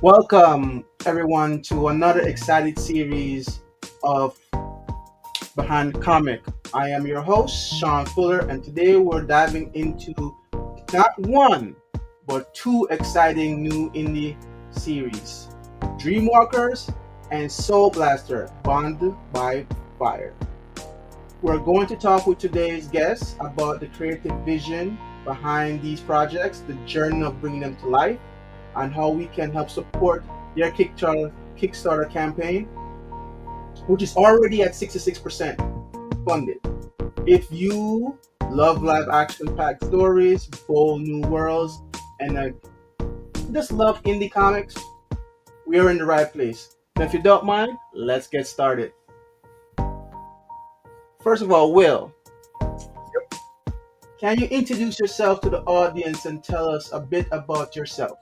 Welcome, everyone, to another exciting series of Behind the Comic. I am your host, Sean Fuller, and today we're diving into not one, but two exciting new indie series Dreamwalkers and Soul Blaster, Bond by Fire. We're going to talk with today's guests about the creative vision behind these projects, the journey of bringing them to life, and how we can help support their Kickstarter campaign, which is already at 66% funded. If you love live action packed stories, bold new worlds, and just love indie comics, we are in the right place. And if you don't mind, let's get started. First of all, Will, can you introduce yourself to the audience and tell us a bit about yourself?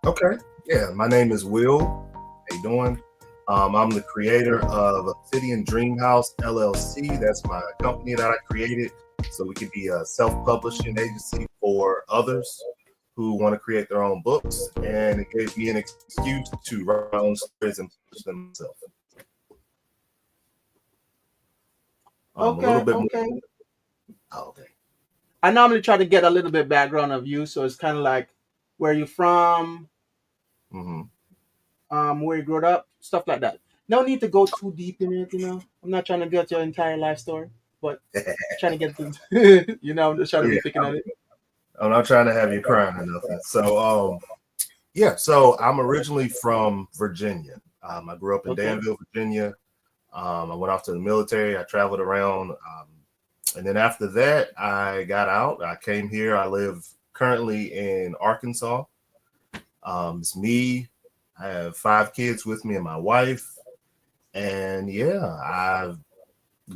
Okay. Yeah, my name is Will. How you doing? I'm the creator of Obsidian Dream House LLC. That's my company that I created so we can be a self-publishing agency for others who want to create their own books. And it gave me an excuse to write my own stories and publish them myself. A little bit more. Oh, okay. I normally try to get a little bit background of you, so it's kind of like where you from, where you grew up, stuff like that. No need to go too deep in it, I'm not trying to get your entire life story, but trying to get to, I'm just trying to be picking at it. I'm not trying to have you crying or nothing. So, so I'm originally from Virginia. I grew up in Danville, Virginia. I went off to the military. I traveled around. And then after that, I got out. I came here. I live currently in Arkansas. It's me. I have 5 kids with me and my wife. And yeah, I've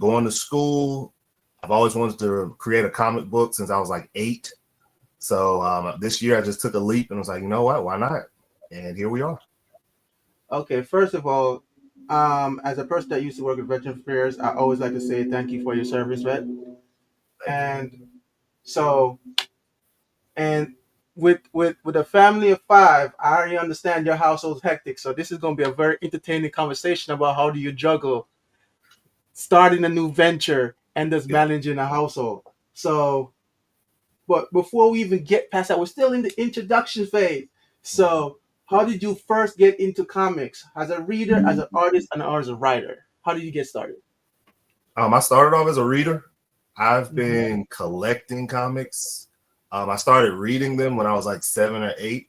gone to school. I've always wanted to create a comic book since I was like 8. So this year I just took a leap and was like, you know what? Why not? And here we are. Okay, first of all, as a person that used to work with veteran affairs, I always like to say thank you for your service, vet. And so, and with a family of 5, I already understand your household's hectic. So this is going to be a very entertaining conversation about how do you juggle starting a new venture and just managing a household. So, but before we even get past that, we're still in the introduction phase. So, how did you first get into comics as a reader, as an artist, and as a writer? How did you get started? I started off as a reader. I've been collecting comics. I started reading them when I was like 7 or 8.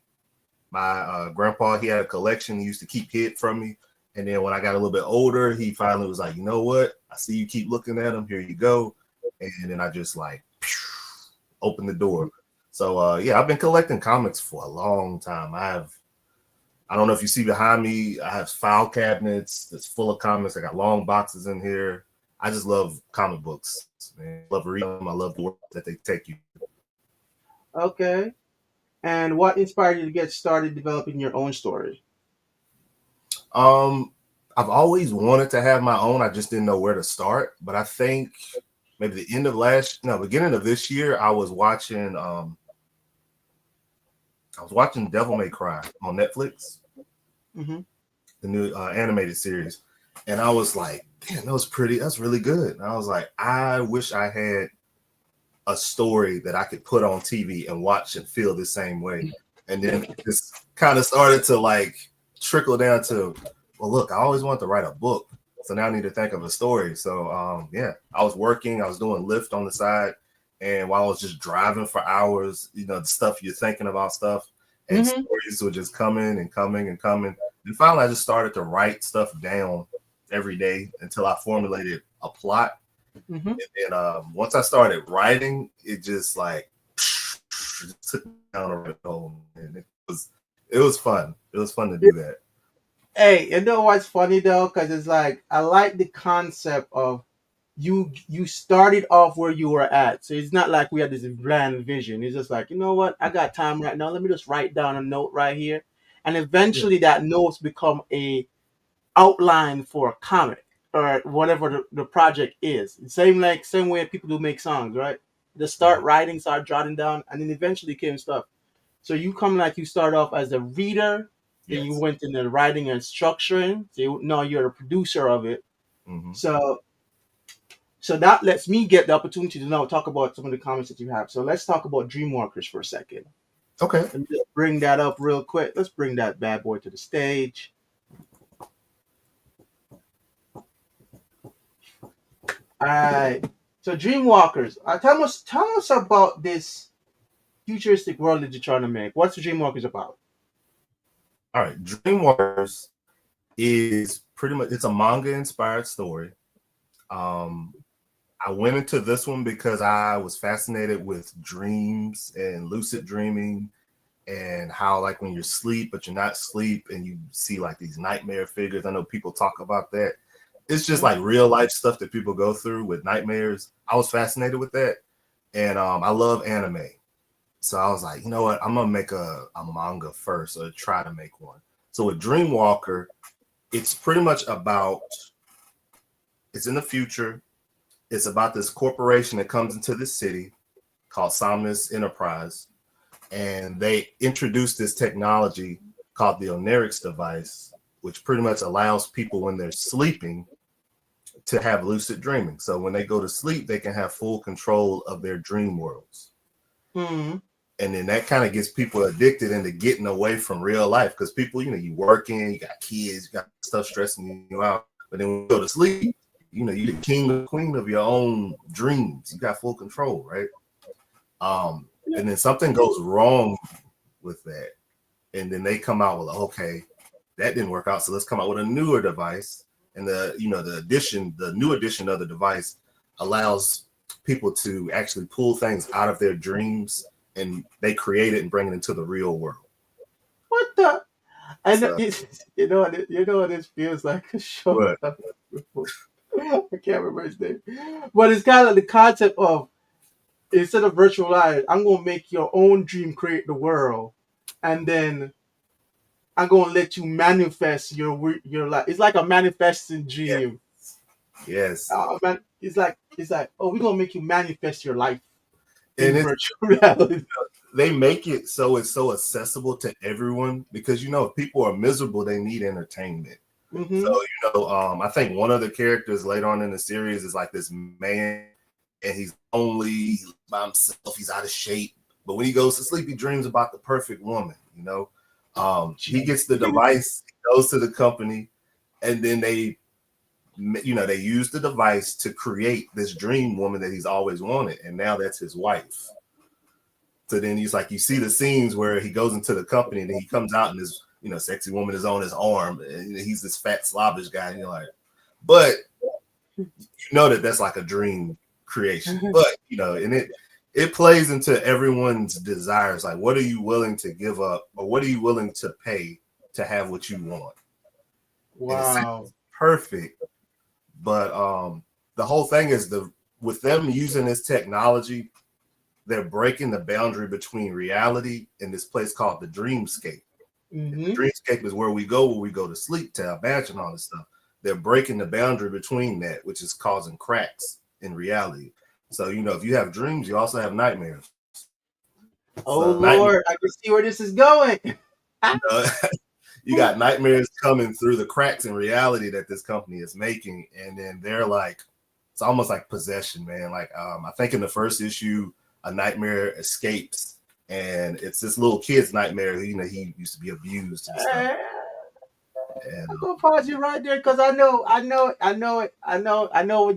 My grandpa, he had a collection he used to keep hid from me. And then when I got a little bit older, he finally was like, you know what? I see you keep looking at them. Here you go. And then I just like opened the door. So I've been collecting comics for a long time. I don't know if you see behind me, I have file cabinets that's full of comics. I got long boxes in here. I just love comic books. Man. I love reading them. I love the work that they take you. Okay. And what inspired you to get started developing your own story? I've always wanted to have my own. I just didn't know where to start. But I think maybe the beginning of this year, I was watching Devil May Cry on Netflix, the new animated series. And I was like, damn, that was pretty. That's really good. And I was like, I wish I had a story that I could put on TV and watch and feel the same way. And then this kind of started to like trickle down to, well, look, I always wanted to write a book. So now I need to think of a story. So I was working, I was doing Lyft on the side. And while I was just driving for hours, the stuff you're thinking about stuff and stories were just coming and coming and coming. And finally I just started to write stuff down every day until I formulated a plot. And then once I started writing, it just like took me down a rabbit hole, and it was fun. It was fun to do that. Hey, you know what's funny though? Because it's like I like the concept of you started off where you were at. So it's not like we had this grand vision. It's just like, you know what? I got time right now. Let me just write down a note right here. And eventually that notes become a outline for a comic or whatever the project is. Same way people do make songs, right? They start writing, start jotting down, and then eventually came stuff. So you start off as a reader Then you Yes. went in the writing and structuring. So now you're a producer of it. Mm-hmm. So that lets me get the opportunity to now talk about some of the comments that you have. So let's talk about Dreamwalkers for a second. Okay. Let me just bring that up real quick. Let's bring that bad boy to the stage. All right. So Dreamwalkers, tell us about this futuristic world that you're trying to make. What's the Dreamwalkers about? All right. Dreamwalkers is pretty much, it's a manga inspired story. I went into this one because I was fascinated with dreams and lucid dreaming, and how like when you're asleep but you're not asleep and you see like these nightmare figures. I know people talk about that. It's just like real life stuff that people go through with nightmares. I was fascinated with that, and I love anime. So I was like, you know what, I'm gonna make a manga first, or try to make one. So with Dreamwalker, it's pretty much about, it's in the future. It's about this corporation that comes into this city called Somnus Enterprise, and they introduced this technology called the Onerix device, which pretty much allows people when they're sleeping to have lucid dreaming. So when they go to sleep, they can have full control of their dream worlds. Mm-hmm. And then that kind of gets people addicted into getting away from real life, because people, you working, you got kids, you got stuff stressing you out. But then when you go to sleep, you're the king or queen of your own dreams. You got full control, right? And then something goes wrong with that. And then they come out with, okay, that didn't work out. So let's come out with a newer device. And the new edition of the device allows people to actually pull things out of their dreams, and they create it and bring it into the real world. What the? I know, So, you know what this feels like a show. but I can't remember his name, but it's kind of the concept of, instead of virtual life, I'm gonna make your own dream create the world, and then I'm gonna let you manifest your life. It's like a manifesting dream. yes. Man, it's like, oh, we're gonna make you manifest your life And in virtual reality. they make it so it's so accessible to everyone, because if people are miserable, they need entertainment. Mm-hmm. So I think one of the characters later on in the series is like this man, and he's lonely, he's by himself, he's out of shape. But when he goes to sleep, he dreams about the perfect woman. He gets the device, he goes to the company, and then they use the device to create this dream woman that he's always wanted, and now that's his wife. So then he's like, you see the scenes where he goes into the company and then he comes out and this sexy woman is on his arm, and he's this fat slobbish guy, and you're like, but that's like a dream creation. But and it plays into everyone's desires. Like, what are you willing to give up, or what are you willing to pay to have what you want? Wow. It's perfect. But the whole thing is, with them using this technology, they're breaking the boundary between reality and this place called the dreamscape. Mm-hmm. The dreamscape is where we go to sleep, to imagine all this stuff. They're breaking the boundary between that, which is causing cracks in reality. So, if you have dreams, you also have nightmares. Oh, so, Lord, I can see where this is going. You got nightmares coming through the cracks in reality that this company is making. And then they're like, it's almost like possession, man. Like, I think in the first issue, a nightmare escapes, and it's this little kid's nightmare. He used to be abused and stuff. And I'm gonna pause you right there, because I know when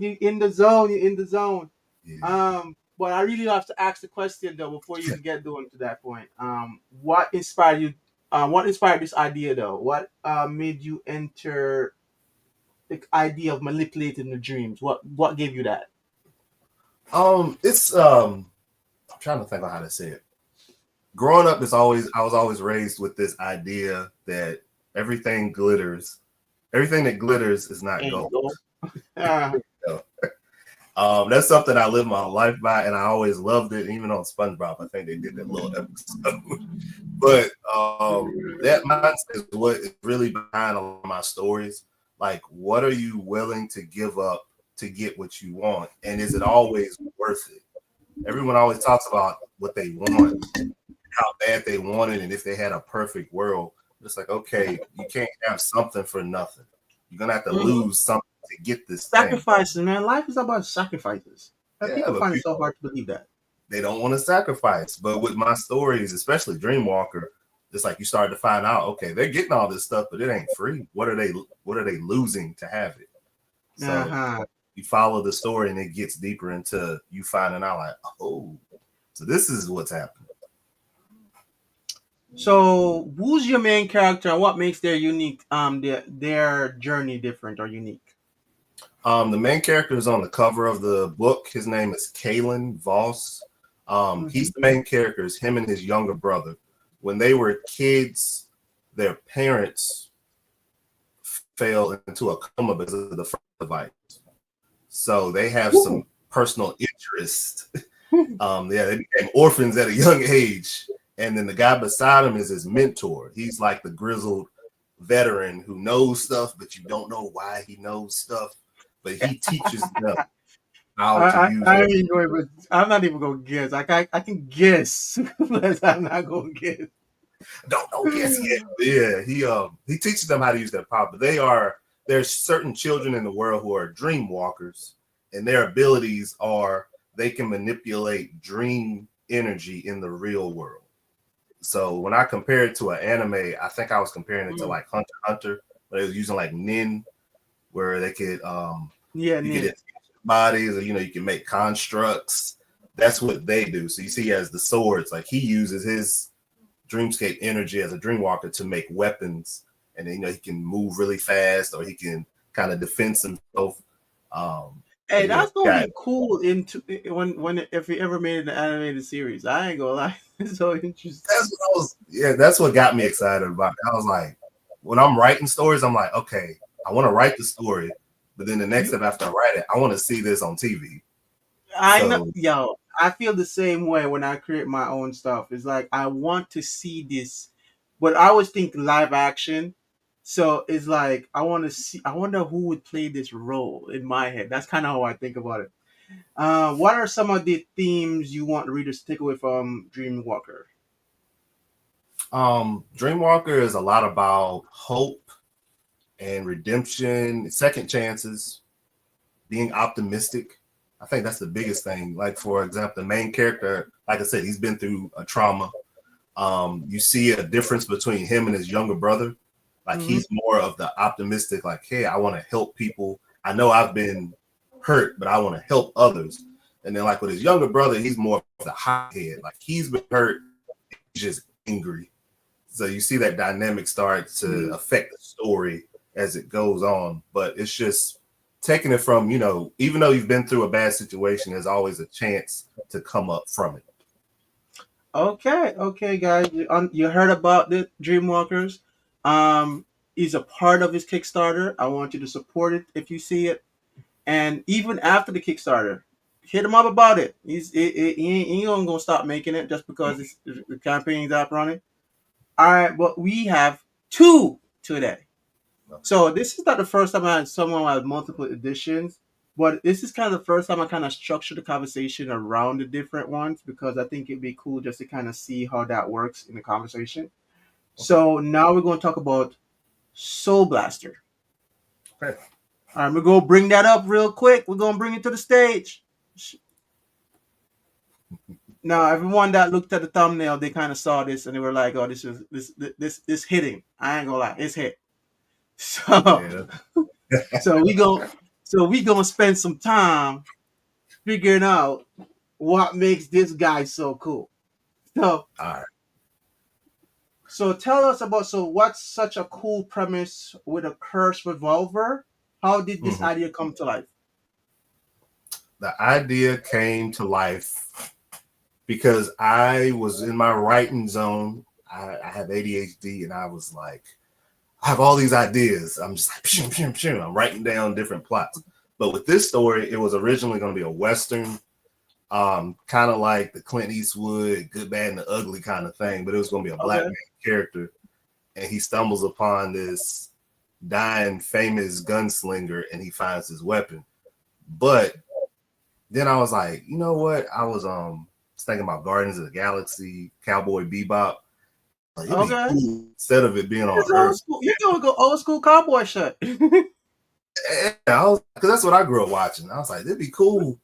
you're in the zone, you're in the zone. Yeah. But I really have to ask the question though before you get going to that point. What inspired you? What inspired this idea though? What made you enter the idea of manipulating the dreams? What gave you that? It's I'm trying to think of how to say it. Growing up, I was always raised with this idea that everything glitters. Everything that glitters is not gold. That's something I live my life by, and I always loved it. Even on SpongeBob, I think they did that little episode. But that mindset is what is really behind a lot of my stories. Like, what are you willing to give up to get what you want, and is it always worth it? Everyone always talks about what they want, how bad they want it, and if they had a perfect world. It's like, okay, you can't have something for nothing. You're gonna have to Mm-hmm. lose something to get this thing. Sacrifices, man. Life is about sacrifices. And Yeah, people but find it people, so hard to believe that. they don't want to sacrifice. But with my stories, especially Dreamwalker, it's like you start to find out, okay, they're getting all this stuff, but it ain't free. What are they losing to have it? So Uh-huh. you follow the story and it gets deeper into you finding out like, oh, so this is what's happening. So, who's your main character, and what makes their unique, their journey different or unique? The main character is on the cover of the book. His name is Kalen Voss. Mm-hmm. He's the main character. It's him and his younger brother. When they were kids, their parents fell into a coma because of the device. So they have some personal interest. They became orphans at a young age. And then the guy beside him is his mentor. He's like the grizzled veteran who knows stuff, but you don't know why he knows stuff. But he teaches them how to use I it. ain't going, but I'm not even gonna guess. I can guess, but I'm not gonna guess. Don't know, guess yet. He teaches them how to use their power. But there's certain children in the world who are dream walkers, and their abilities are they can manipulate dream energy in the real world. So when I compare it to an anime, I think I was comparing it to like Hunter x Hunter, but it was using like Nin, where they could you get bodies, or you can make constructs. That's what they do. So you see, as the swords, like he uses his dreamscape energy as a dreamwalker to make weapons, and then he can move really fast, or he can kind of defend himself. Hey, that's gonna be cool when if we ever made an animated series. I ain't gonna lie, it's so interesting. That's what got me excited about it. I was like, when I'm writing stories, I'm like, okay, I want to write the story, but then the next step after I write it, I want to see this on TV. I know, yo, I feel the same way when I create my own stuff. It's like I want to see this, but I always think live action. So it's like I want to see. I wonder who would play this role in my head. That's kind of how I think about it. What are some of the themes you want readers to take away from Dreamwalker? Dreamwalker is a lot about hope and redemption, second chances, being optimistic. I think that's the biggest thing. Like, for example, the main character, like I said, he's been through a trauma. You see a difference between him and his younger brother. Like, he's more of the optimistic, like, hey, I want to help people. I know I've been hurt, but I want to help others. And then, like, with his younger brother, he's more of the hothead. Like, he's been hurt, he's just angry. So you see that dynamic start to affect the story as it goes on. But it's just taking it from, even though you've been through a bad situation, there's always a chance to come up from it. Okay, guys, you heard about the Dreamwalkers. He's a part of his Kickstarter. I want you to support it if you see it, and even after the Kickstarter, hit him up about it. He ain't gonna stop making it just because the campaign's up running. All right, but we have two today. So this is not the first time I had someone with multiple editions, but this is kind of the first time I kind of structured the conversation around the different ones because I think it'd be cool just to kind of see how that works in the conversation. So now we're going to talk about Soul Blaster. Okay. All right, we're going to bring that up real quick. We're going to bring it to the stage. Now, everyone that looked at the thumbnail, they kind of saw this and they were like, "Oh, this hitting." I ain't gonna lie, it's hit. So, so we gonna spend some time figuring out what makes this guy so cool. So, all right. So tell us about what's such a cool premise with a cursed revolver? How did this idea come to life? The idea came to life because I was in my writing zone. I have ADHD, and I was like, I have all these ideas. I'm just like, pshum, pshum, pshum. I'm writing down different plots. But with this story, it was originally going to be a Western, kind of like the Clint Eastwood, Good, Bad, and the Ugly kind of thing. But it was going to be a black man character. And he stumbles upon this dying famous gunslinger, and he finds his weapon. But then I was like, you know what? I was thinking about Guardians of the Galaxy, Cowboy Bebop. Like, it'd be Okay. cool instead of it being on It's old Earth. school. You're gonna go old school cowboy shit. Yeah, because that's what I grew up watching. I was like, it'd be cool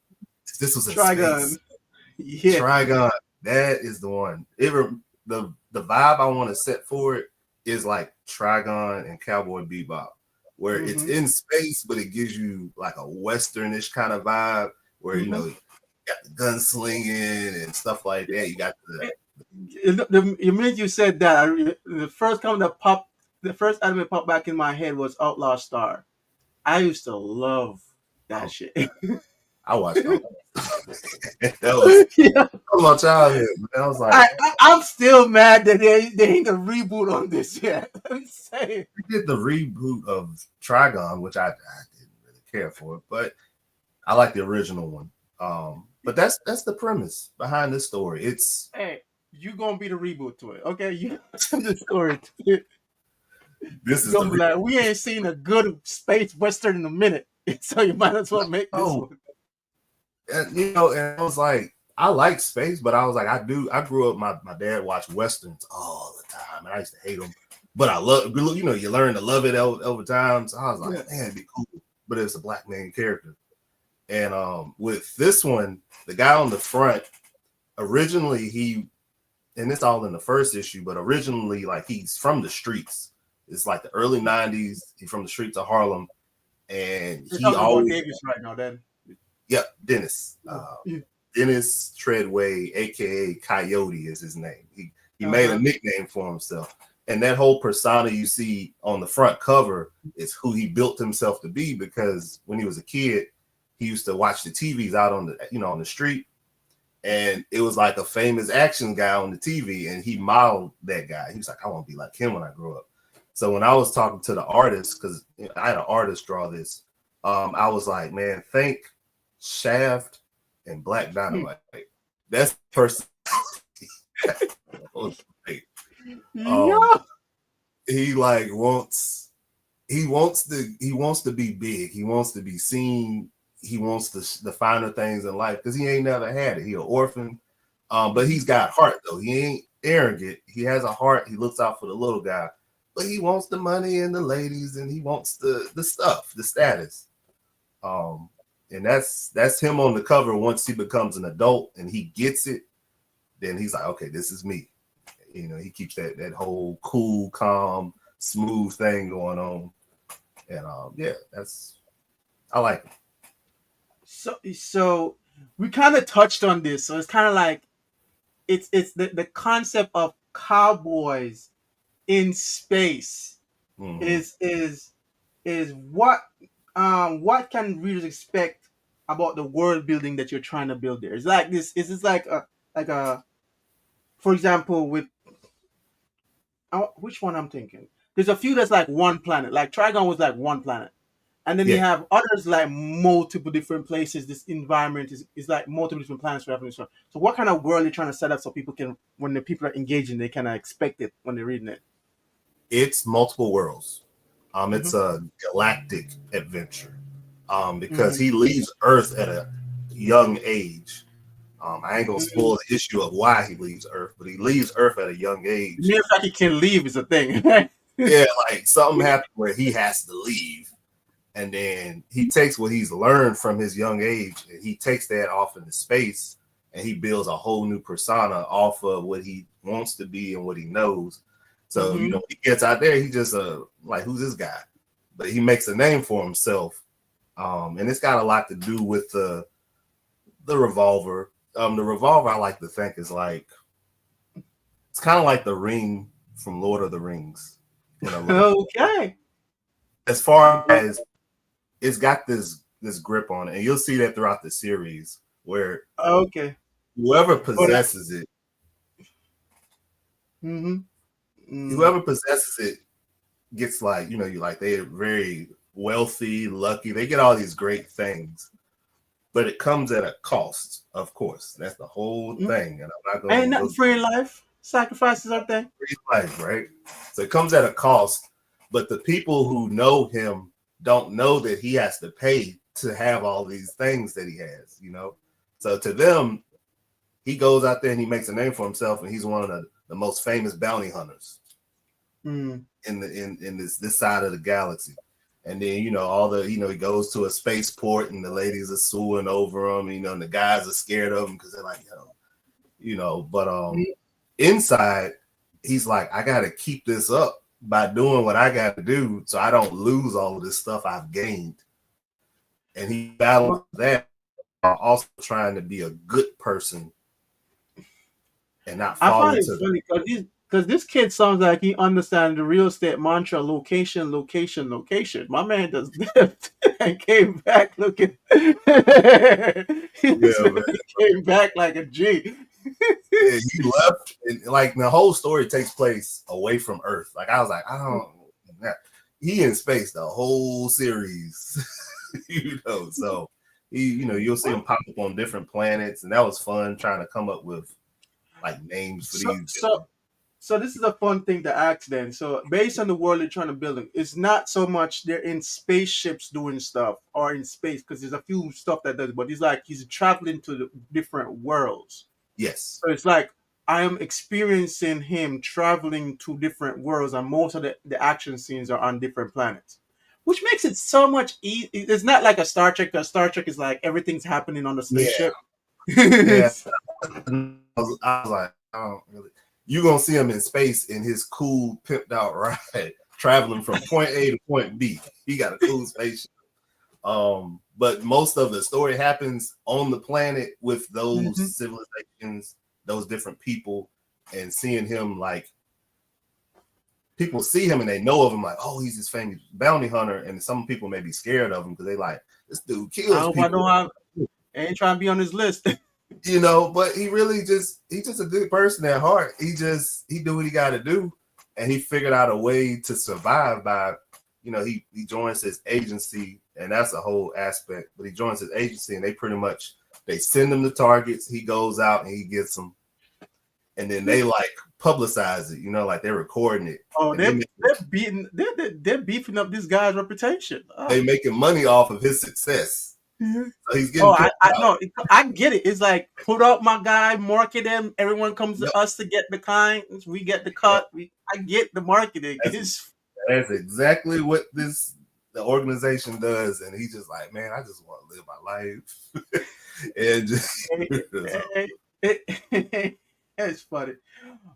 if this was in Trigun. space. Yeah. Trigun, that is the one. The vibe I want to set for it is like Trigun and Cowboy Bebop, where it's in space, but it gives you like a westernish kind of vibe, where you know you got the gunslinging and stuff like that. You got The minute you said that, the first comment that popped, the first anime popped back in my head was Outlaw Star. I used to love that shit. I watched all that. That was my childhood. Man. I was like, I'm still mad that they ain't a reboot on this yet. I'm saying we did the reboot of Trigon, which I didn't really care for, but I like the original one. But that's the premise behind this story. It's you gonna be the reboot to it, okay? You the story. This is gonna be like, we ain't seen a good space western in a minute, so you might as well make this one. And, and I was like, I like space, but I was like, I grew up. My dad watched westerns all the time, and I used to hate them, but I love. You learn to love it over time. So I was like, man, it'd be cool. But it's a black main character, and with this one, the guy on the front, originally and it's all in the first issue, but originally like he's from the streets. It's like the early 90s. He's from the streets of Harlem, and he always Davis right now. Then, Dennis. Dennis Treadway, aka Coyote, is his name. He made a nickname for himself, and that whole persona you see on the front cover is who he built himself to be. Because when he was a kid, he used to watch the TVs out on the street, and it was like a famous action guy on the TV, and he modeled that guy. He was like, I want to be like him when I grow up. So when I was talking to the artist, because I had an artist draw this, I was like, man, thank Shaft and Black Dynamite. That's the person. He like wants to be big. He wants to be seen. He wants the finer things in life because he ain't never had it. He an orphan, but he's got heart though. He ain't arrogant. He has a heart. He looks out for the little guy, but he wants the money and the ladies, and he wants the stuff, the status. And that's him on the cover. Once he becomes an adult and he gets it, then he's like, okay, this is me. He keeps that whole cool, calm, smooth thing going on. And I like it. So we kind of touched on this. So it's kind of like it's the concept of cowboys in space is what can readers expect about the world building that you're trying to build there. It's like this. Is this like a for example with which one I'm thinking? There's a few that's like one planet. Like Trigon was like one planet. And then you have others like multiple different places. This environment is like multiple different planets. So what kind of world are you trying to set up so people can, when the people are engaging, they kind of expect it when they're reading it? It's multiple worlds. It's a galactic adventure. Because he leaves Earth at a young age. I ain't gonna spoil the issue of why he leaves Earth, but he leaves Earth at a young age. The mere fact he can leave is a thing. Yeah, like something happened where he has to leave. And then he takes what he's learned from his young age and he takes that off into space and he builds a whole new persona off of what he wants to be and what he knows. So, when he gets out there, he just like, who's this guy? But he makes a name for himself. And it's got a lot to do with the revolver. The revolver, I like to think, is like, it's kind of like the ring from Lord of the Rings. Okay. As far as it's got this grip on it, and you'll see that throughout the series where whoever possesses it, whoever possesses it gets like, they're very wealthy, lucky. They get all these great things, but it comes at a cost, of course. That's the whole thing. And I'm not going. Ain't nothing free in life. Sacrifices up there. Free life, right? So it comes at a cost, but the people who know him don't know that he has to pay to have all these things that he has, So to them, he goes out there and he makes a name for himself, and he's one of the most famous bounty hunters in this side of the galaxy. And then, you know, all the, you know, he goes to a spaceport and the ladies are suing over him, you know, and the guys are scared of him because they're like, but inside, he's like, I got to keep this up by doing what I got to do so I don't lose all of this stuff I've gained. And he balances that while also trying to be a good person and not fall I find it into funny because this kid sounds like he understands the real estate mantra: location, location, location. My man just left and came back looking. He came back like a G. Yeah, he left, and like the whole story takes place away from Earth. Like I was like, I don't. He in space the whole series, you know. So you'll see him pop up on different planets, and that was fun trying to come up with like names for these. So this is a fun thing to ask then. So based on the world they're trying to build, it's not so much they're in spaceships doing stuff or in space, because there's a few stuff that does, but it's like he's traveling to the different worlds. Yes. So it's like I am experiencing him traveling to different worlds, and most of the action scenes are on different planets, which makes it so much easy. It's not like a Star Trek, because Star Trek is like everything's happening on the spaceship. Yeah. I was like, I don't really. You're going to see him in space in his cool, pimped out ride, traveling from point A to point B. He got a cool spaceship. But most of the story happens on the planet with those civilizations, those different people, and seeing him, like, people see him and they know of him, like, oh, he's this famous bounty hunter, and some people may be scared of him because they like, this dude kills people. I ain't trying to be on his list. You know, but he's just a good person at heart. He do what he got to do, and he figured out a way to survive by, he joins his agency, and that's a whole aspect. But he joins his agency, and they send him the targets. He goes out and he gets them, and then they like publicize it. Like they're recording it. Oh, they're beefing up this guy's reputation. They making money off of his success. So he's getting I know. I get it. It's like, put up my guy, market him. Everyone comes to us to get the kind. We get the cut. I get the marketing. That's exactly what the organization does. And he's just like, man, I just want to live my life. And just it's funny.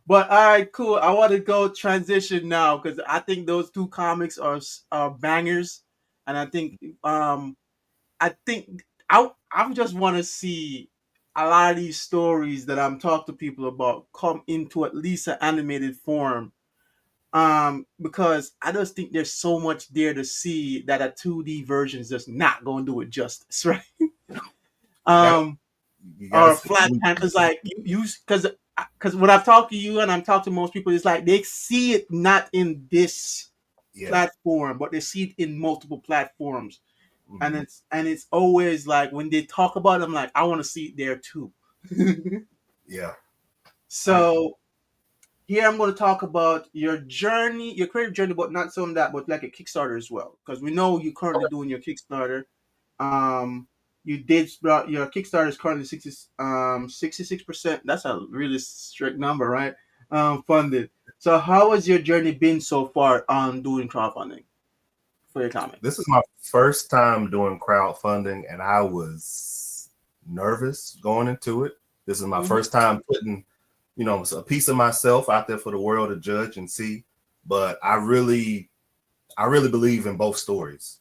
But all right, cool. I want to go transition now because I think those two comics are bangers, and I think I just want to see a lot of these stories that I'm talking to people about come into at least an animated form. Because I just think there's so much there to see that a 2D version is just not going to do it justice, right? Or flat panels, like because when I've talked to you and I'm talking to most people, it's like they see it not in this platform, but they see it in multiple platforms. Mm-hmm. And it's always like when they talk about it, I'm like, I want to see it there too. Yeah. So here I'm going to talk about your journey, your creative journey, but not some of that, but like a Kickstarter as well, because we know you're currently doing your Kickstarter. Your Kickstarter is currently 66%. That's a really strict number, right? Funded. So how has your journey been so far on doing crowdfunding for your comic? This is my first time doing crowdfunding, and I was nervous going into it. This is my first time putting, a piece of myself out there for the world to judge and see. But I really believe in both stories.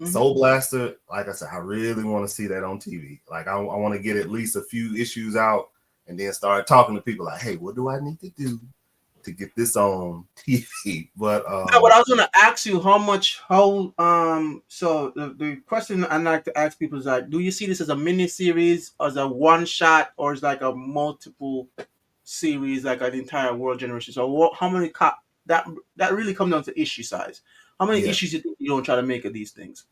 Soul Blaster, like I said, I really want to see that on TV. Like I want to get at least a few issues out and then start talking to people like, hey, what do I need to do to get this on TV? But what I was going to ask you, so the question I like to ask people is like, do you see this as a mini series, as a one shot, or as like a multiple series, like an entire world generation? So how many that really comes down to issue size. How many issues you don't try to make of these things?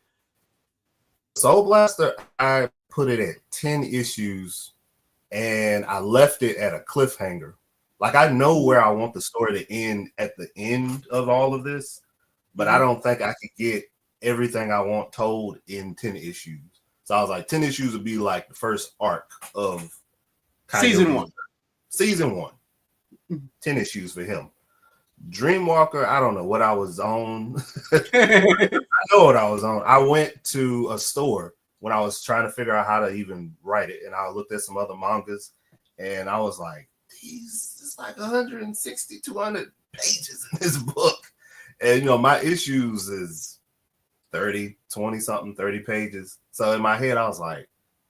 Soul Blaster, I put it at 10 issues and I left it at a cliffhanger. Like I know where I want the story to end at the end of all of this, but I don't think I could get everything I want told in 10 issues. So I was like, 10 issues would be like the first arc of Coyote. Season one. Season one. 10 issues for him. Dreamwalker, I don't know what I was on. I know what I was on. I went to a store when I was trying to figure out how to even write it, and I looked at some other mangas, and I was like, "These it's like 160, 200 pages in this book," and my issues is 30, 20 something, 30 pages. So in my head, I was like,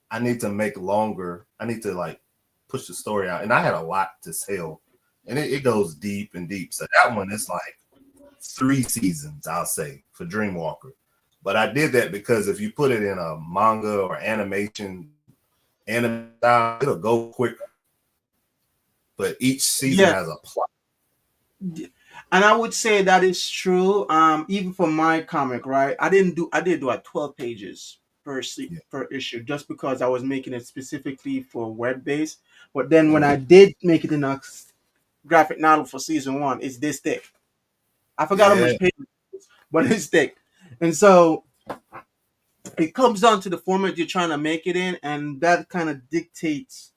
I need to make longer. I need to like push the story out, and I had a lot to sell, and it goes deep and deep. So that one is like 3 seasons, I'll say, for Dreamwalker. But I did that because if you put it in a manga or anime style, it'll go quicker. But each season has a plot. And I would say that is true. Even for my comic, right? I did do at 12 pages per issue, just because I was making it specifically for web based. But then when I did make it in a graphic novel for season 1, it's this thick. I forgot how much pages, but it's thick. And so it comes down to the format you're trying to make it in, and that kind of dictates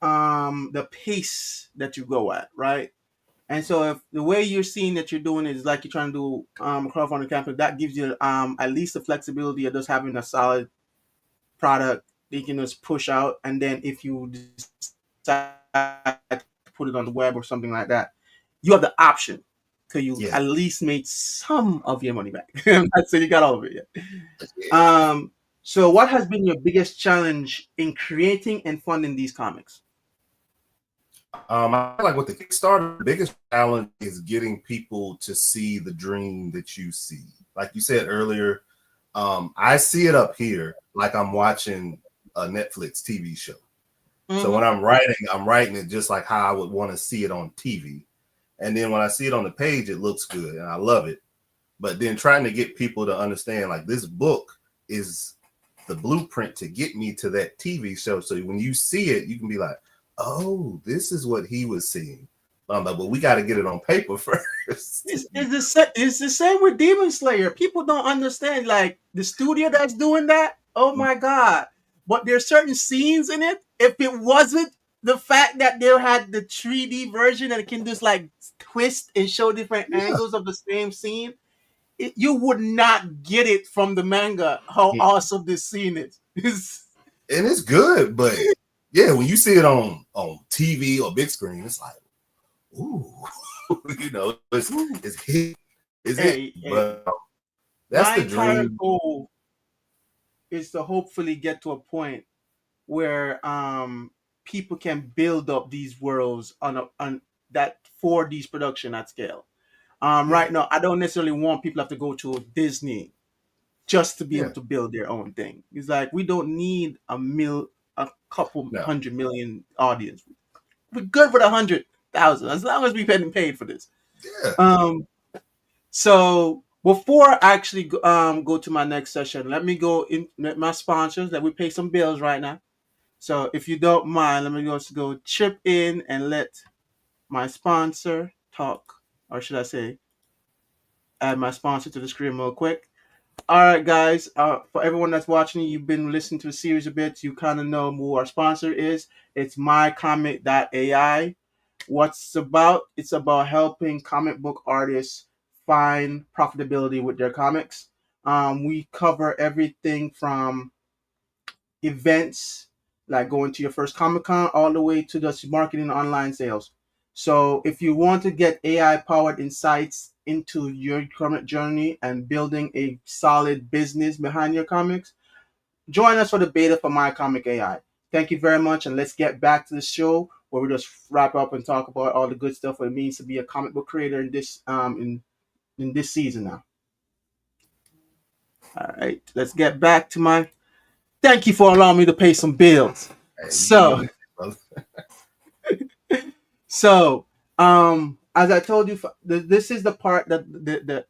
the pace that you go at, right? And so if the way you're seeing that you're doing is like you're trying to do a crowdfunding campaign, that gives you at least the flexibility of just having a solid product that you can just push out. And then if you decide to put it on the web or something like that, you have the option, because you at least made some of your money back. I'm not saying you got all of it yet. So what has been your biggest challenge in creating and funding these comics? I like with the Kickstarter, the biggest challenge is getting people to see the dream that you see. Like you said earlier, I see it up here like I'm watching a Netflix TV show. Mm-hmm. So when I'm writing it just like how I would want to see it on TV. And then when I see it on the page, it looks good and I love it. But then trying to get people to understand, like, this book is the blueprint to get me to that TV show. So when you see it, you can be like, oh, this is what he was seeing. But we got to get it on paper first. It's the same with Demon Slayer. People don't understand, like, the studio that's doing that. Oh my God. But there's certain scenes in it. If it wasn't the fact that they had the 3D version and it can just like twist and show different angles of the same scene, you would not get it from the manga how awesome this scene is. And it's good, but yeah, when you see it on TV or big screen, it's like, ooh, it's hit. It's hit. But that's the dream. Goal is to hopefully get to a point where people can build up these worlds on that 4D production at scale. Right now, I don't necessarily want people to have to go to Disney just to be able to build their own thing. It's like, we don't need a couple 100 million audience. We're good with 100,000 as long as we're getting paid for this. Yeah. So before I actually go to my next session, let me go in my sponsors that we pay some bills right now. So if you don't mind, let me just go chip in and let my sponsor talk, or should I say, add my sponsor to the screen real quick. All right, guys. For everyone that's watching, you've been listening to a series of bits. You kind of know who our sponsor is. It's mycomic.ai. What's about? It's about helping comic book artists find profitability with their comics. We cover everything from events like going to your first Comic-Con all the way to just marketing and online sales. So if you want to get AI powered insights into your comic journey and building a solid business behind your comics, join us for the beta for My Comic AI. Thank you very much, and let's get back to the show where we just wrap up and talk about all the good stuff what it means to be a comic book creator in this season now. All right, let's get back to my. Thank you for allowing me to pay some bills. So, as I told you, this is the part that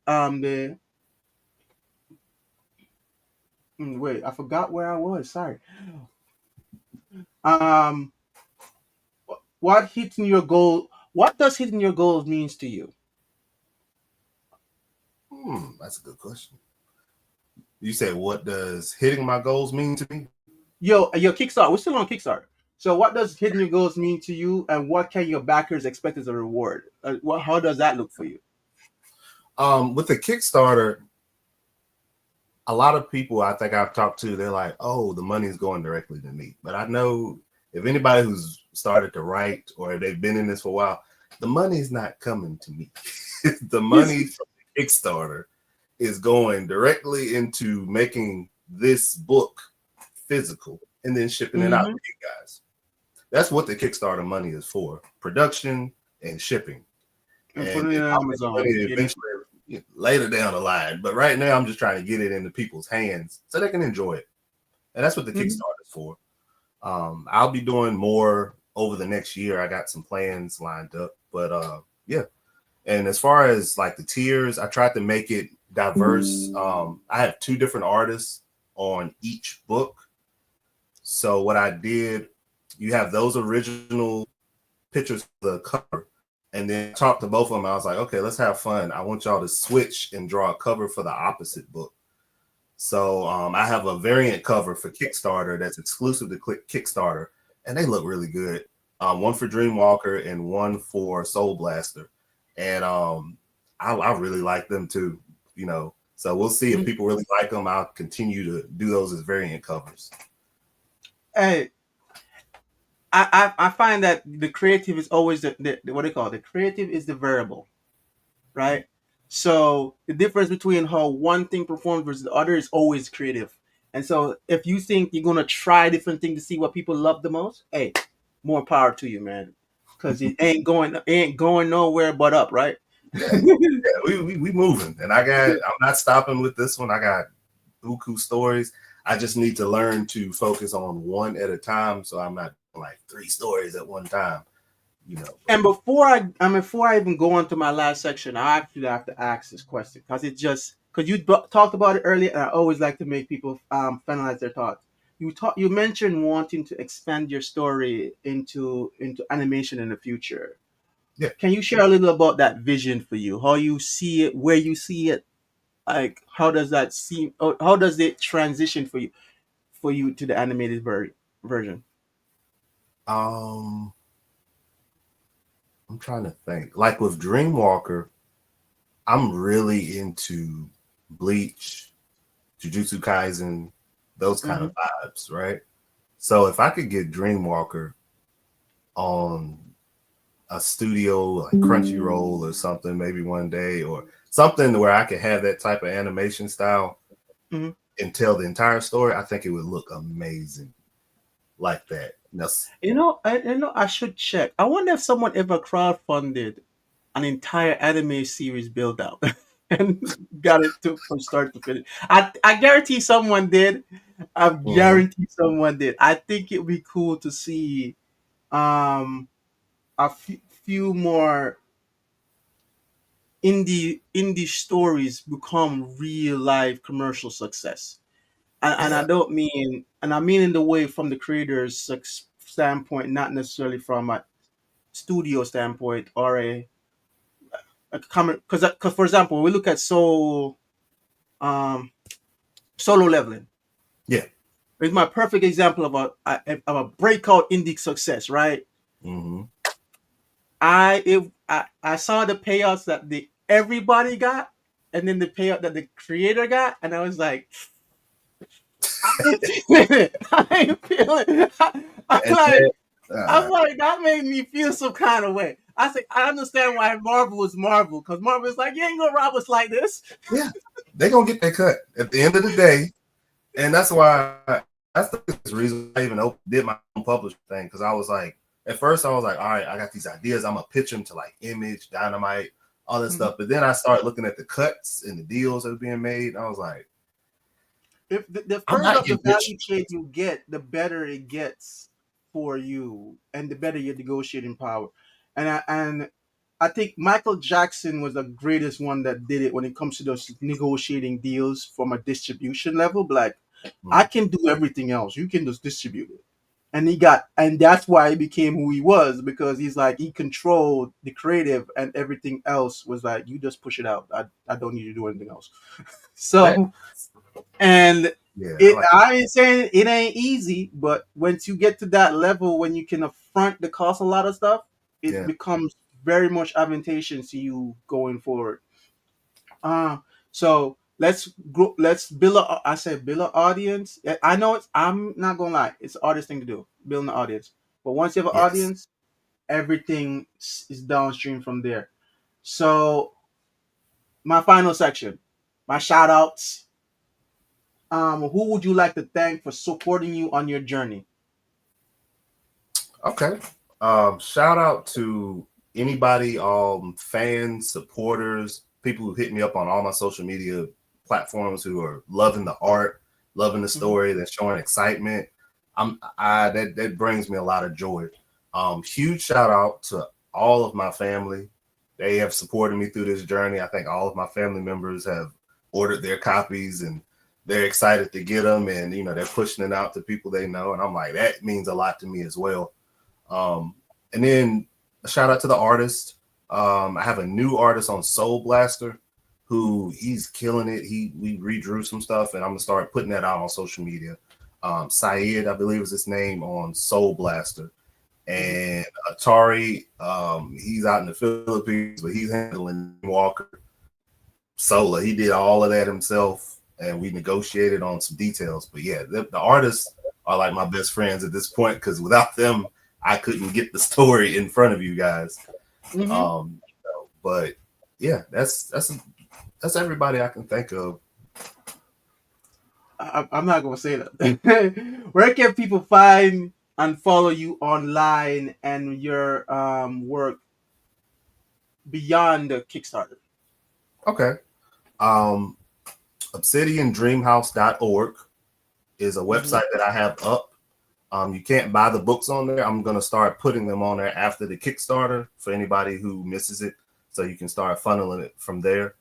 wait, I forgot where I was. Sorry. What hitting your goal? What does hitting your goals means to you? That's a good question. You said, what does hitting my goals mean to me? Yo, Kickstarter. We're still on Kickstarter. So, what does hitting your goals mean to you, and what can your backers expect as a reward? How does that look for you? With the Kickstarter, a lot of people I think I've talked to, they're like, "Oh, the money's going directly to me." But I know if anybody who's started to write or they've been in this for a while, the money's not coming to me. The money from the Kickstarter is going directly into making this book physical and then shipping it out to Mm-hmm. you guys. That's what the Kickstarter money is for: production and shipping. And And putting it I'll on get the money Amazon. Getting eventually later down the line. But right now, I'm just trying to get it into people's hands so they can enjoy it. And that's what the Mhm. Kickstarter is for. I'll be doing more over the next year. I got some plans lined up. But yeah. And as far as like the tiers, I tried to make it diverse. I have two different artists on each book. So what I did, you have those original pictures of the cover, and then I talked to both of them. I was like, okay, let's have fun. I want y'all to switch and draw a cover for the opposite book. So I have a variant cover for Kickstarter that's exclusive to Kickstarter, and they look really good. One for Dreamwalker and one for Soul Blaster, and I really like them too. You know, so we'll see if people really like them. I'll continue to do those as variant covers. Hey, I find that the creative is always the what they call it. The creative is the variable, right? So the difference between how one thing performs versus the other is always creative. And so if you think you're gonna try different things to see what people love the most, hey, more power to you, man. Cause it ain't going nowhere but up, right? Yeah, yeah, we moving, and I'm not stopping with this one. I got buku stories. I just need to learn to focus on one at a time, so I'm not like three stories at one time. You know, but And before I even go on to my last section, I actually have to ask this question because talked about it earlier, and I always like to make people finalize their thoughts. You mentioned wanting to expand your story into animation in the future. yeah. Can you share a little about that vision for you? How you see it, where you see it, like how does that seem? Or how does it transition for you to the animated version? Um, I'm trying to think. Like with Dreamwalker, I'm really into Bleach, Jujutsu Kaisen, those kind Mm-hmm. of vibes, right? So if I could get Dreamwalker on a studio like Crunchyroll or something, maybe one day, or something where I could have that type of animation style Mm-hmm. and tell the entire story, I think it would look amazing like that. I should check. I wonder if someone ever crowdfunded an entire anime series build out and got it to from start to finish. I guarantee someone did. I Mhm. guarantee someone did. I think it'd be cool to see um a few more indie stories become real life commercial success. And I Yeah, don't mean, and I mean in the way from the creator's standpoint, not necessarily from a studio standpoint or a common, because for example, when we look at um solo leveling, yeah. it's my perfect example of a breakout indie success, right? Hmm. I saw the payouts that the everybody got, and then the payout that the creator got, and I was like, I ain't feeling it. I ain't feeling it. I'm And like, then, I'm like, that made me feel some kind of way. I said, I understand why Marvel is Marvel, because Marvel is like, you ain't gonna rob us like this. yeah, they're gonna get their cut at the end of the day, and that's the reason I even did my own publishing thing, because I was like, at first I was like, all right, I got these ideas, I'm gonna pitch them to like Image, Dynamite, all this Mhm. stuff, but then I started looking at the cuts and the deals that are being made, and I was like, If the I'm further not up the getting rich. value chain you get, the better it gets for you, and the better your negotiating power. And I think Michael Jackson was the greatest one that did it when it comes to those negotiating deals from a distribution level. Like, I Mhm. can do everything else. You can just distribute it. And that's why he became who he was, because he's like, he controlled the creative, and everything else was like, you just push it out. I don't need to do anything else. That So, and Yeah, I It like. I ain't saying it ain't easy, but once you get to that level when you can affront the cost of a lot of stuff, it Yeah. becomes very much advantageous to you going forward. Uh so let's build a I said build an audience. I know it's I'm not gonna lie, it's the hardest thing to do, building an audience. But once you have an Yes. audience, everything is downstream from there. So my final section, my shout outs. Who would you like to thank for supporting you on your journey? Okay. Shout out to anybody, fans, supporters, people who hit me up on all my social media platforms who are loving the art, loving the Mhm. story, that's showing excitement. That brings me a lot of joy. Huge shout out to all of my family. They have supported me through this journey. I think all of my family members have ordered their copies and they're excited to get them, and they're pushing it out to people they know, and I'm like, that means a lot to me as well. And then a shout out to the artist. I have a new artist on Soul Blaster who he's killing it. We redrew some stuff, and I'm gonna start putting that out on social media. Syed, I believe is his name, on Soul Blaster. Mhm. And Atari, he's out in the Philippines, but he's handling Dreamwalker solo. He did all of that himself, and we negotiated on some details. But yeah, the artists are like my best friends at this point because without them, I couldn't get the story in front of you guys. Mhm. But yeah, that's everybody I can think of. I'm not gonna say that. Where can people find and follow you online and your work beyond the Kickstarter? Okay. Um, ObsidianDreamhouse.org is a Hmm. website that I have up. You can't buy the books on there. I'm going to start putting them on there after the Kickstarter for anybody who misses it. So you can start funneling it from there.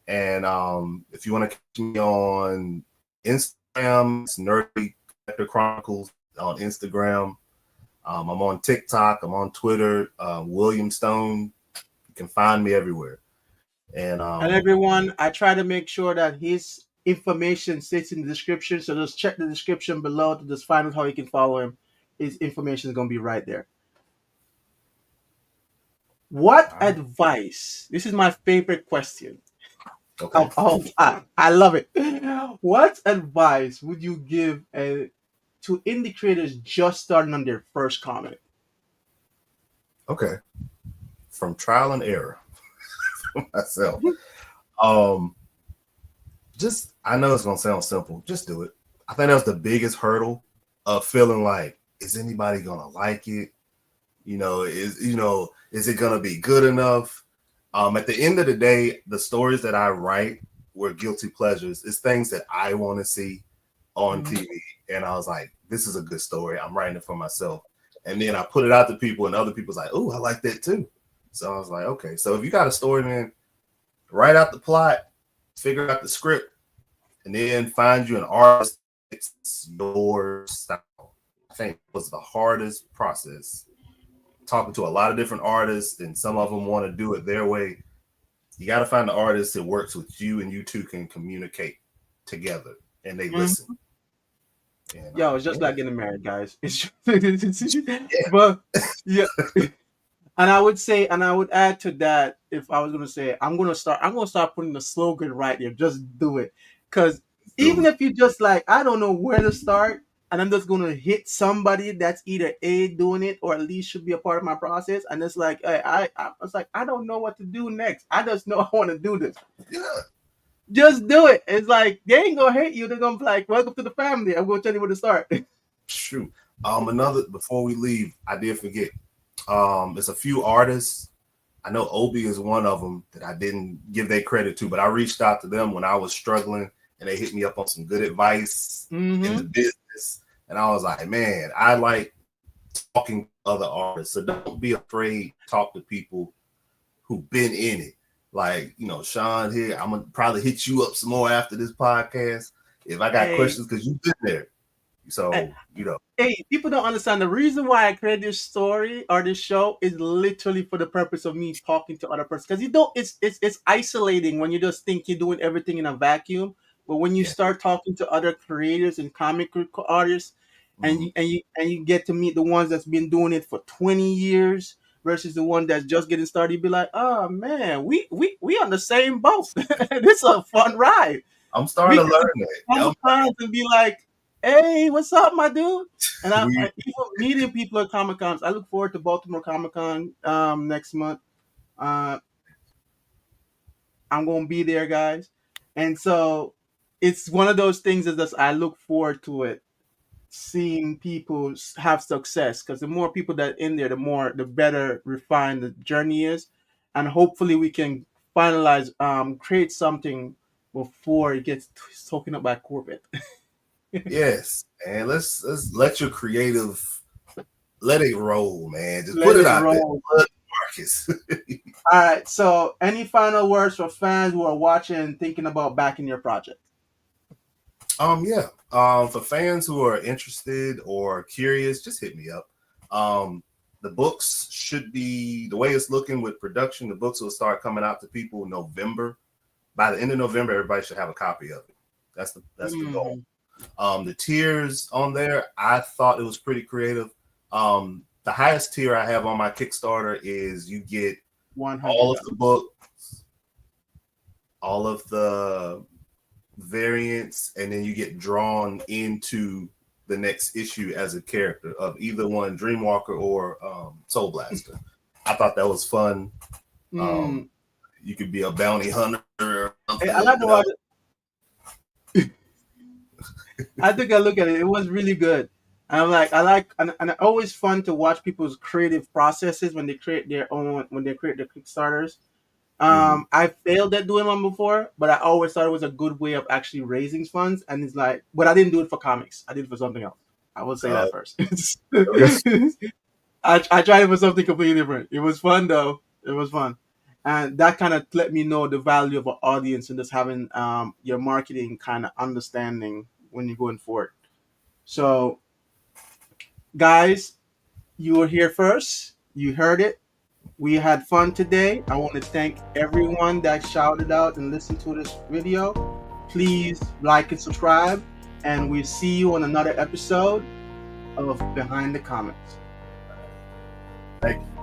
And if you want to catch me on Instagram, it's Nerdy Collector Chronicles on Instagram. I'm on TikTok. I'm on Twitter. William Stone. You can find me everywhere. And And everyone, I try to make sure that his information sits in the description. So just check the description below to just find out how you can follow him. His information is gonna be right there. What all right. advice? This is my favorite question Okay. of all time. I love it. What advice would you give to indie creators just starting on their first comic? Okay. From trial and error myself. Um, just I know it's gonna sound simple. Just do it. I think that's the biggest hurdle of feeling like, is anybody gonna like it? Is it gonna be good enough? At the end of the day, the stories that I write were guilty pleasures. It's things that I want to see on Mhm. TV. And I was like, this is a good story. I'm writing it for myself. And then I put it out to people, and other people's like, oh, I like that too. So I was like, okay. So if you got a story, man, write out the plot, figure out the script, and then find you an artist. It's your style. I think it was the hardest process. Talking to a lot of different artists, and some of them want to do it their way. You got to find the artist that works with you, and you two can communicate together, and they listen. Mhm. And Yo, it's just yeah, like getting married, guys. yeah, But yeah, and I would add to that if I was gonna say I'm gonna start putting the slogan right there. Just do it. Cause do even it. if you just like, I don't know where to start, and I'm just gonna hit somebody that's either A doing it or at least should be a part of my process. And it's like I was like, I don't know what to do next. I just know I want to do this. Yeah, Just do it. It's like they ain't gonna hate you. They're gonna be like, welcome to the family. I'm gonna tell you where to start. shoot. Another before we leave, I did forget. There's a few artists. I know Obi is one of them that I didn't give their credit to, but I reached out to them when I was struggling, and they hit me up on some good advice in the Mm-hmm. business. And I was like, man, I like talking to other artists, so don't be afraid to talk to people who've been in it. Like, Sean here, I'm gonna probably hit you up some more after this podcast if I got Hey, questions because you've been there. So, hey, people don't understand the reason why I created this story or this show is literally for the purpose of me talking to other person. Because you don't, it's isolating when you just think you're doing everything in a vacuum. But when you Yeah. start talking to other creators and comic book artists, and Mhm. you get to meet the ones that's been doing it for 20 years versus the one that's just getting started, you be like, oh man, we on the same boat. This is a fun ride. I'm We starting to can learn go to that. Comic Cons and be like, "Hey, what's up, my dude?" And We even meeting people at Comic Cons. I look forward to Baltimore Comic Con next month. Uh, I'm gonna be there, guys, and so it's one of those things that I look forward to it. Seeing people have success, because the more people that in there, the better refined the journey is, and hopefully we can finalize, create something before it gets taken up by corporate. yes, and let's let your creative let it roll, man. Just Let put it it out there. roll. Marcus. All right. So, any final words for fans who are watching and thinking about backing your project? Yeah. For fans who are interested or curious, just hit me up. The books should be the way it's looking with production. The books will start coming out to people in November. By the end of November, everybody should have a copy of it. That's the goal. The tiers on there, I thought it was pretty creative. The highest tier I have on my Kickstarter is you get 100. all of the books, all of the variants, and then you get drawn into the next issue as a character of either one, Dreamwalker or Soul Blaster. I thought that was fun. You could be a bounty hunter or something. Hey, I like to watch it. I think I look at it. It was really good. And and it's always fun to watch people's creative processes when they create their Kickstarters. I failed at doing one before, but I always thought it was a good way of actually raising funds. And it's like, but I didn't do it for comics. I did it for something else. I will say that first. I tried it for something completely different. It was fun though. It was fun, and that kind of let me know the value of an audience and just having your marketing kind of understanding when you're going forward. So, guys, you were here first. You heard it. We had fun today. I want to thank everyone that shouted out and listened to this video. Please like and subscribe, and we'll see you on another episode of Behind the Comics. Thank you.